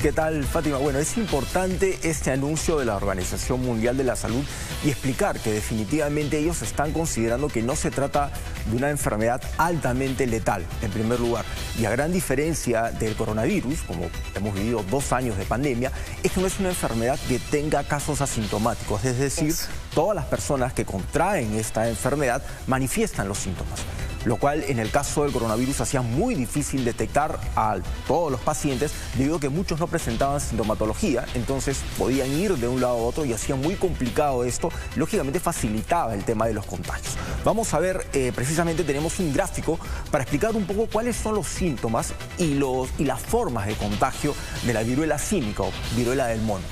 ¿Qué tal, Fátima? Bueno, es importante este anuncio de la Organización Mundial de la Salud y explicar que definitivamente ellos están considerando que no se trata de una enfermedad altamente letal, en primer lugar. Y a gran diferencia del coronavirus, como hemos vivido 2 años de pandemia, es que no es una enfermedad que tenga casos asintomáticos. Es decir, todas las personas que contraen esta enfermedad manifiestan los síntomas, lo cual en el caso del coronavirus hacía muy difícil detectar a todos los pacientes debido a que muchos no presentaban sintomatología, entonces podían ir de un lado a otro y hacía muy complicado esto. Lógicamente facilitaba el tema de los contagios. Vamos a ver, precisamente tenemos un gráfico para explicar un poco cuáles son los síntomas y las formas de contagio de la viruela símica o viruela del mono.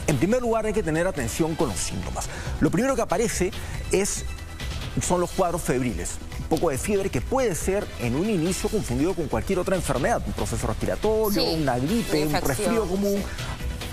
En primer lugar hay que tener atención con los síntomas. Lo primero que aparece son los cuadros febriles. Un poco de fiebre que puede ser en un inicio confundido con cualquier otra enfermedad, un proceso respiratorio, una gripe, un resfrío común.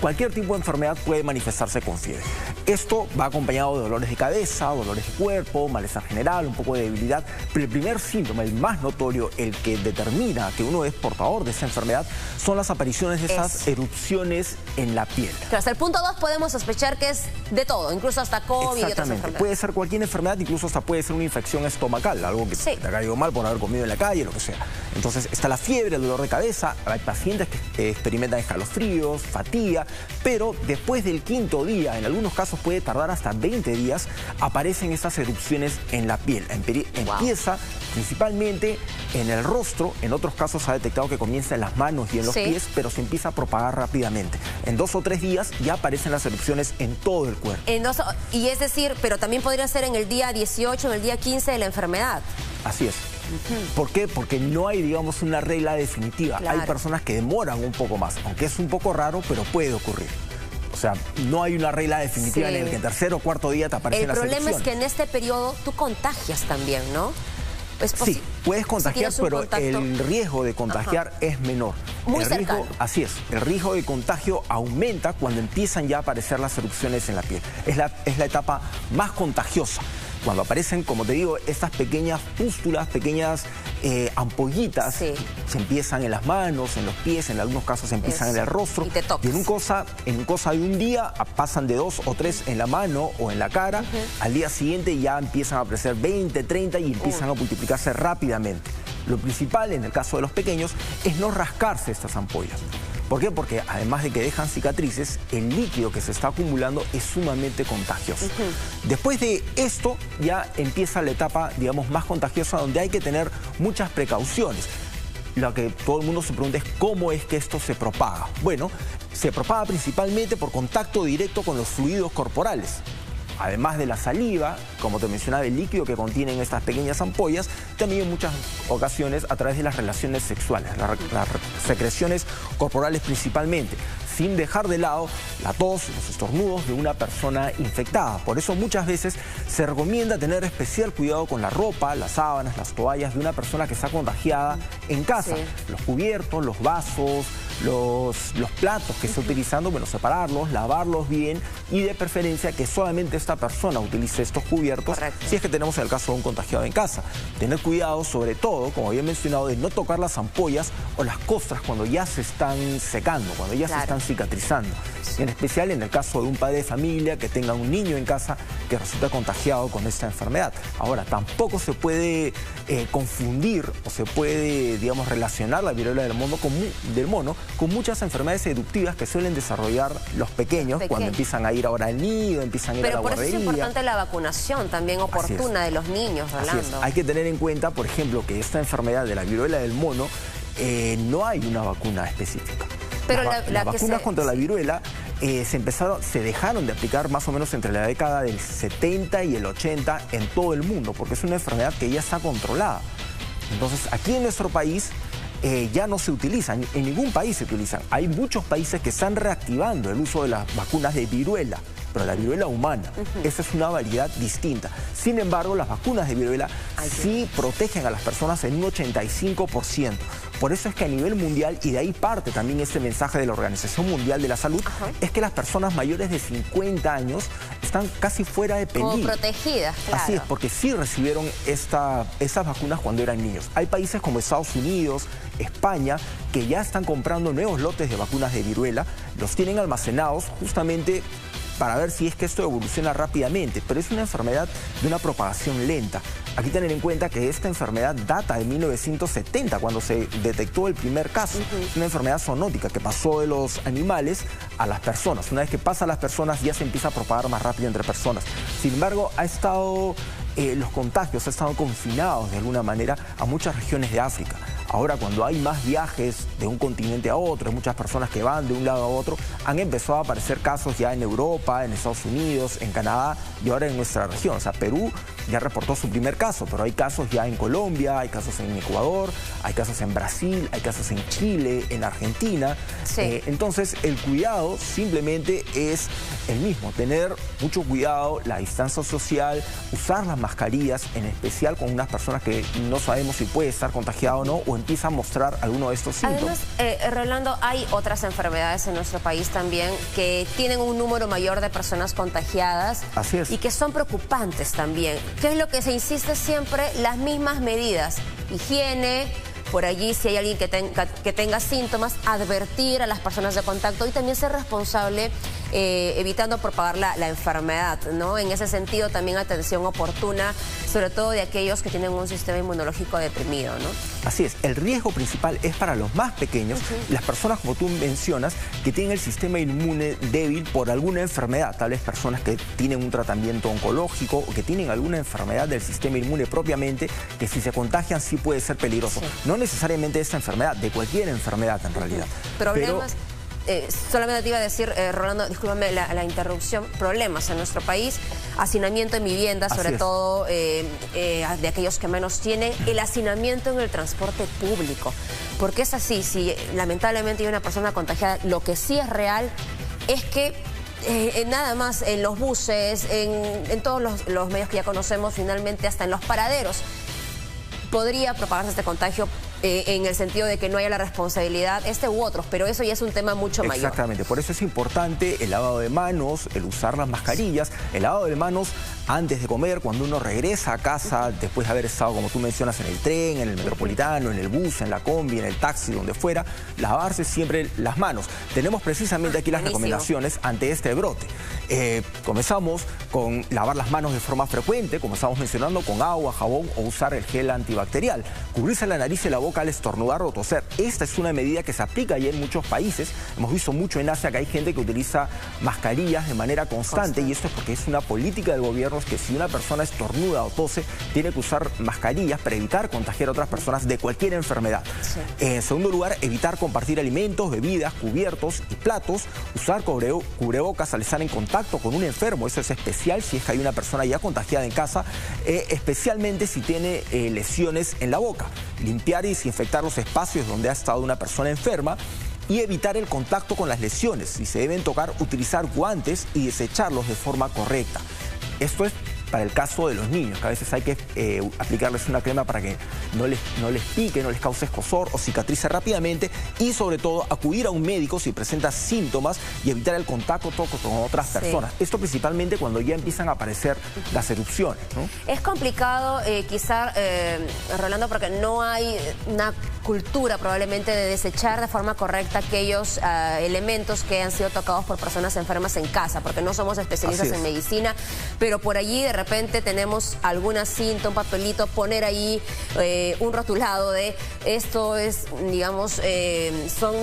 Cualquier tipo de enfermedad puede manifestarse con fiebre. Esto va acompañado de dolores de cabeza, dolores de cuerpo, malestar general, un poco de debilidad. Pero el primer síntoma, el más notorio, el que determina que uno es portador de esa enfermedad, son las apariciones de esas erupciones en la piel. Pero hasta el punto 2 podemos sospechar que es de todo, incluso hasta COVID y otras enfermedades. Puede ser cualquier enfermedad, incluso hasta puede ser una infección estomacal, algo que te ha caído mal por haber comido en la calle, lo que sea. Entonces está la fiebre, el dolor de cabeza, hay pacientes que experimentan escalofríos, fatiga, pero después del 5.º día, en algunos casos puede tardar hasta 20 días, aparecen estas erupciones en la piel. Empieza principalmente en el rostro, en otros casos se ha detectado que comienza en las manos y en los pies, pero se empieza a propagar rápidamente. En 2 o 3 días ya aparecen las erupciones en todo el cuerpo. Y es decir, pero también podría ser en el día 18, en el día 15 de la enfermedad. Así es. ¿Por qué? Porque no hay, digamos, una regla definitiva. Hay personas que demoran un poco más, aunque es un poco raro, pero puede ocurrir. O sea, no hay una regla definitiva en el que el 3.º o 4.º día te aparecen las erupciones. El problema es que en este periodo tú contagias también, ¿no? Sí, puedes contagiar, pero el riesgo de contagiar es menor. Muy cercano. Así es, el riesgo de contagio aumenta cuando empiezan ya a aparecer las erupciones en la piel. Es la etapa más contagiosa. Cuando aparecen, como te digo, estas pequeñas pústulas, pequeñas ampollitas, se empiezan en las manos, en los pies, en algunos casos se empiezan en el rostro. Y en cosa de un día pasan de 2 o 3 en la mano o en la cara. Al día siguiente ya empiezan a aparecer 20, 30 y empiezan a multiplicarse rápidamente. Lo principal en el caso de los pequeños es no rascarse estas ampollas. ¿Por qué? Porque además de que dejan cicatrices, el líquido que se está acumulando es sumamente contagioso. Después de esto ya empieza la etapa, digamos, más contagiosa, donde hay que tener muchas precauciones. Lo que todo el mundo se pregunta es cómo es que esto se propaga. Bueno, se propaga principalmente por contacto directo con los fluidos corporales. Además de la saliva, como te mencionaba, el líquido que contienen estas pequeñas ampollas, también en muchas ocasiones a través de las relaciones sexuales, las secreciones corporales principalmente, sin dejar de lado la tos, los estornudos de una persona infectada. Por eso muchas veces se recomienda tener especial cuidado con la ropa, las sábanas, las toallas de una persona que está contagiada en casa. Los cubiertos, los vasos, los platos que está utilizando, bueno, separarlos, lavarlos bien y de preferencia que solamente esta persona utilice estos cubiertos si es que tenemos el caso de un contagiado en casa. Tener cuidado sobre todo, como había mencionado, de no tocar las ampollas o las costras cuando ya se están secando, cuando ya se están cicatrizando. En especial en el caso de un padre de familia que tenga un niño en casa que resulta contagiado con esta enfermedad. Ahora, tampoco se puede confundir o se puede, digamos, relacionar la viruela del mono con muchas enfermedades eruptivas que suelen desarrollar los pequeños cuando empiezan a ir ahora al nido, empiezan a ir a la guardería. Pero por eso es importante la vacunación también oportuna de los niños, Rolando. Hay que tener en cuenta, por ejemplo, que esta enfermedad de la viruela del mono no hay una vacuna específica. Pero las vacunas contra la viruela se dejaron de aplicar más o menos entre la década del 70 y el 80 en todo el mundo, porque es una enfermedad que ya está controlada. Entonces, aquí en nuestro país ya no se utilizan, en ningún país se utilizan. Hay muchos países que están reactivando el uso de las vacunas de viruela, pero la viruela humana, esa es una variedad distinta. Sin embargo, las vacunas de viruela sí protegen a las personas en un 85%, Por eso es que a nivel mundial, y de ahí parte también este mensaje de la Organización Mundial de la Salud, es que las personas mayores de 50 años están casi fuera de peligro. Como protegidas, claro. Así es, porque sí recibieron esas vacunas cuando eran niños. Hay países como Estados Unidos, España, que ya están comprando nuevos lotes de vacunas de viruela, los tienen almacenados justamente para ver si es que esto evoluciona rápidamente, pero es una enfermedad de una propagación lenta. Aquí tener en cuenta que esta enfermedad data de 1970, cuando se detectó el primer caso. Es una enfermedad zoonótica que pasó de los animales a las personas. Una vez que pasa a las personas ya se empieza a propagar más rápido entre personas. Sin embargo, los contagios han estado confinados de alguna manera a muchas regiones de África. Ahora, cuando hay más viajes de un continente a otro, hay muchas personas que van de un lado a otro, han empezado a aparecer casos ya en Europa, en Estados Unidos, en Canadá y ahora en nuestra región. O sea, Perú ya reportó su primer caso, pero hay casos ya en Colombia, hay casos en Ecuador, hay casos en Brasil, hay casos en Chile, en Argentina. Sí. Entonces, el cuidado simplemente es el mismo, tener mucho cuidado, la distancia social, usar las mascarillas, en especial con unas personas que no sabemos si puede estar contagiado o no, o empieza a mostrar alguno de estos síntomas. Además, Rolando, hay otras enfermedades en nuestro país también que tienen un número mayor de personas contagiadas. Así es. Y que son preocupantes también. ¿Qué es lo que se insiste siempre? Las mismas medidas. Higiene, por allí si hay alguien que tenga síntomas, advertir a las personas de contacto y también ser responsable evitando propagar la enfermedad, ¿no? En ese sentido también atención oportuna, sobre todo de aquellos que tienen un sistema inmunológico deprimido, ¿no? Así es, el riesgo principal es para los más pequeños, las personas como tú mencionas, que tienen el sistema inmune débil por alguna enfermedad, tal vez personas que tienen un tratamiento oncológico o que tienen alguna enfermedad del sistema inmune propiamente, que si se contagian sí puede ser peligroso. Sí. No necesariamente de esta enfermedad, de cualquier enfermedad en realidad. Problemas. Solamente te iba a decir, Rolando, discúlpame la interrupción, problemas en nuestro país, hacinamiento en viviendas, sobre todo de aquellos que menos tienen, el hacinamiento en el transporte público, porque es así, si lamentablemente hay una persona contagiada, lo que sí es real es que nada más en los buses, en todos los medios que ya conocemos, finalmente hasta en los paraderos, podría propagarse este contagio en el sentido de que no haya la responsabilidad, u otros, pero eso ya es un tema mucho mayor. Exactamente, por eso es importante el lavado de manos, el usar las mascarillas, el lavado de manos antes de comer, cuando uno regresa a casa, después de haber estado, como tú mencionas, en el tren, en el metropolitano, en el bus, en la combi, en el taxi, donde fuera, lavarse siempre las manos. Tenemos precisamente aquí las recomendaciones ante este brote. Comenzamos con lavar las manos de forma frecuente, como estamos mencionando, con agua, jabón o usar el gel antibacterial. Cubrirse la nariz y la boca al estornudar o toser. Esta es una medida que se aplica ya en muchos países. Hemos visto mucho en Asia que hay gente que utiliza mascarillas de manera constante y esto es porque es una política del gobierno, es que si una persona estornuda o tose, tiene que usar mascarillas para evitar contagiar a otras personas de cualquier enfermedad. Sí. En segundo lugar, evitar compartir alimentos, bebidas, cubiertos y platos, usar cubrebocas al estar en contacto con un enfermo. Eso es especial si es que hay una persona ya contagiada en casa, especialmente si tiene lesiones en la boca. Limpiar y desinfectar los espacios donde ha estado una persona enferma y evitar el contacto con las lesiones. Si se deben tocar, utilizar guantes y desecharlos de forma correcta. Esto es para el caso de los niños, que a veces hay que aplicarles una crema para que no les pique, no les cause escozor o cicatrice rápidamente y sobre todo acudir a un médico si presenta síntomas y evitar el contacto con otras personas. Esto principalmente cuando ya empiezan a aparecer las erupciones, ¿no? Es complicado quizá, Rolando, porque no hay una cultura probablemente de desechar de forma correcta aquellos elementos que han sido tocados por personas enfermas en casa, porque no somos especialistas en medicina, pero por allí de repente tenemos alguna cinta, un papelito, poner ahí un rotulado de esto es, digamos, son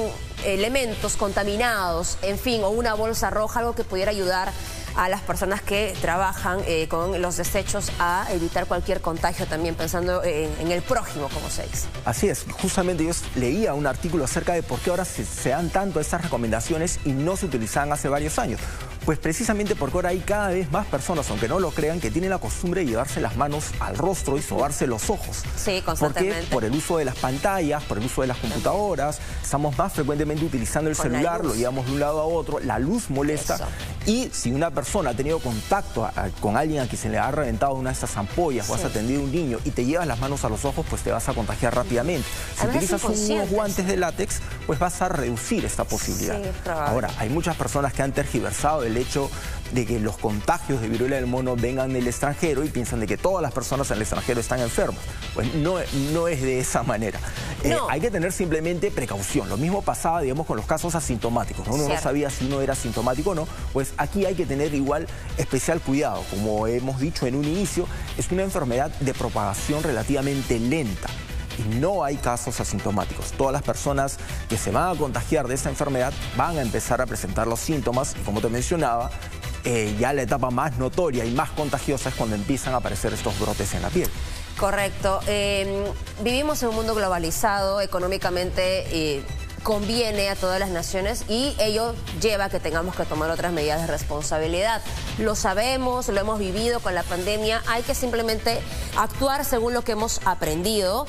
elementos contaminados, en fin, o una bolsa roja, algo que pudiera ayudar a las personas que trabajan con los desechos a evitar cualquier contagio también, pensando en el prójimo, como se dice. Así es, justamente yo leía un artículo acerca de por qué ahora se dan tanto estas recomendaciones y no se utilizaban hace varios años. Pues precisamente porque ahora hay cada vez más personas, aunque no lo crean, que tienen la costumbre de llevarse las manos al rostro y sobarse los ojos. Sí, constantemente. ¿Por qué? Por el uso de las pantallas, por el uso de las computadoras, estamos más frecuentemente utilizando el celular, lo llevamos de un lado a otro, la luz molesta. Eso. Y si una persona ha tenido contacto con alguien a quien se le ha reventado una de estas ampollas, o has atendido a un niño y te llevas las manos a los ojos, pues te vas a contagiar rápidamente. Si utilizas unos guantes de látex, pues vas a reducir esta posibilidad. Sí, ahora, hay muchas personas que han tergiversado el hecho de que los contagios de viruela del mono vengan del extranjero y piensan de que todas las personas en el extranjero están enfermas. Pues no es de esa manera. No. Hay que tener simplemente precaución. Lo mismo pasaba, digamos, con los casos asintomáticos, ¿no? Uno no sabía si uno era asintomático o no. Pues aquí hay que tener igual especial cuidado. Como hemos dicho en un inicio, es una enfermedad de propagación relativamente lenta. Y no hay casos asintomáticos. Todas las personas que se van a contagiar de esta enfermedad van a empezar a presentar los síntomas y, como te mencionaba, ya la etapa más notoria y más contagiosa es cuando empiezan a aparecer estos brotes en la piel. Correcto. Vivimos en un mundo globalizado, económicamente conviene a todas las naciones y ello lleva a que tengamos que tomar otras medidas de responsabilidad. Lo sabemos, lo hemos vivido con la pandemia, hay que simplemente actuar según lo que hemos aprendido.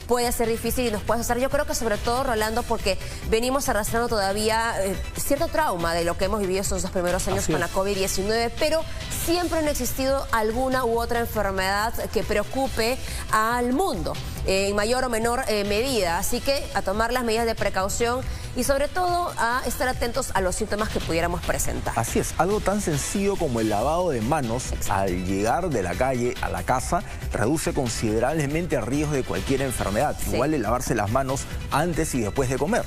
Puede ser difícil y nos puede hacer, yo creo que sobre todo, Rolando, porque venimos arrastrando todavía cierto trauma de lo que hemos vivido estos 2 primeros años con la COVID-19, pero siempre han existido alguna u otra enfermedad que preocupe al mundo, en mayor o menor medida. Así que a tomar las medidas de precaución y sobre todo a estar atentos a los síntomas que pudiéramos presentar. Así es, algo tan sencillo como el lavado de manos al llegar de la calle a la casa reduce considerablemente el riesgo de cualquier enfermedad. Igual de lavarse las manos antes y después de comer.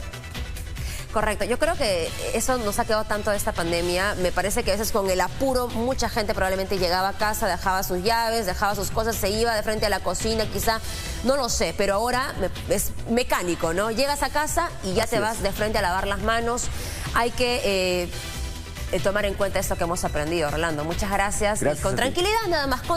Correcto, yo creo que eso nos ha quedado tanto de esta pandemia. Me parece que a veces con el apuro mucha gente probablemente llegaba a casa, dejaba sus llaves, dejaba sus cosas, se iba de frente a la cocina, quizá, no lo sé, pero ahora es mecánico, ¿no? Llegas a casa y ya te vas de frente a lavar las manos. Hay que tomar en cuenta esto que hemos aprendido, Rolando. Muchas gracias. Y con tranquilidad nada más.